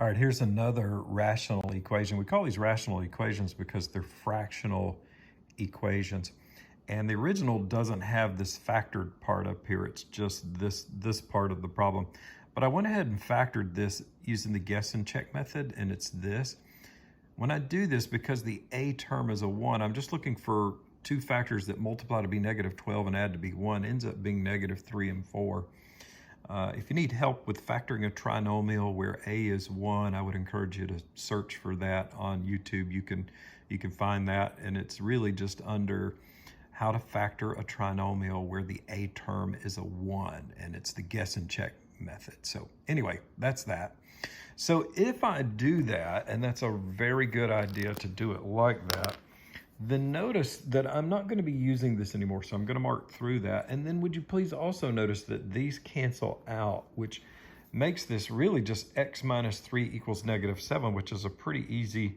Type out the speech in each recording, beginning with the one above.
All right, here's another rational equation. We call these rational equations because they're fractional equations. And the original doesn't have this factored part up here. It's just this part of the problem. But I went ahead and factored this using the guess and check method, and it's this. When I do this, because the a term is a 1, I'm just looking for two factors that multiply to be negative 12 and add to be 1, ends up being negative 3 and 4. If you need help with factoring a trinomial where a is 1, I would encourage you to search for that on YouTube. You can find that, and it's really just under how to factor a trinomial where the a term is a 1, and it's the guess and check method. So anyway, that's that. So if I do that, and that's a very good idea to do it like that, then notice that I'm not going to be using this anymore, so I'm going to mark through that. And then would you please also notice that these cancel out, which makes this really just x minus 3 equals negative 7, which is a pretty easy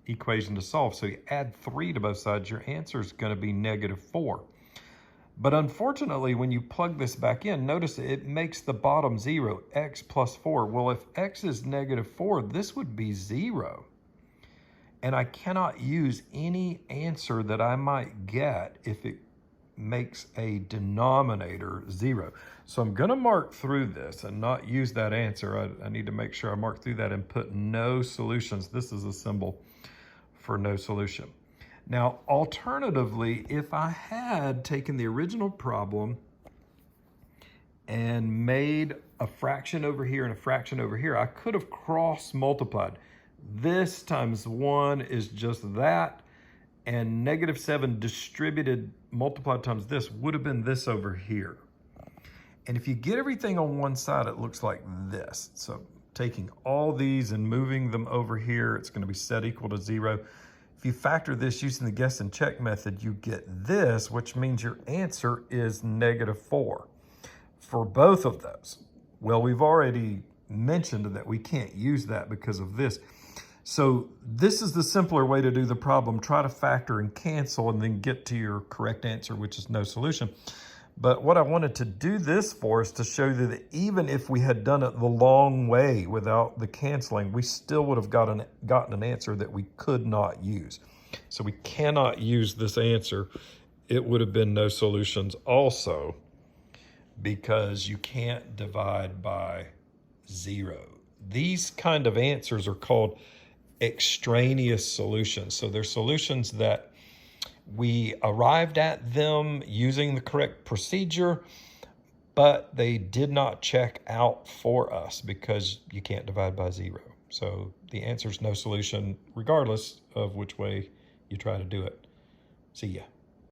equation to solve. So you add 3 to both sides, your answer is going to be negative 4. But unfortunately, when you plug this back in, notice it makes the bottom 0, x plus 4. Well, if x is negative 4, this would be 0. And I cannot use any answer that I might get if it makes a denominator 0. So I'm going to mark through this and not use that answer. I need to make sure I mark through that and put no solutions. This is a symbol for no solution. Now, alternatively, if I had taken the original problem and made a fraction over here and a fraction over here, I could have cross multiplied. This times 1 is just that, and negative 7 distributed multiplied times this would have been this over here. And if you get everything on one side, it looks like this. So taking all these and moving them over here, it's going to be set equal to 0. If you factor this using the guess and check method, you get this, which means your answer is negative 4 for both of those. Well, we've already mentioned that we can't use that because of this. So this is the simpler way to do the problem. Try to factor and cancel and then get to your correct answer, which is no solution. But what I wanted to do this for is to show you that even if we had done it the long way without the canceling, we still would have gotten an answer that we could not use. So we cannot use this answer. It would have been no solutions also because you can't divide by 0. These kind of answers are called extraneous solutions. So they're solutions that we arrived at them using the correct procedure, but they did not check out for us because you can't divide by 0. So the answer is no solution regardless of which way you try to do it. See ya.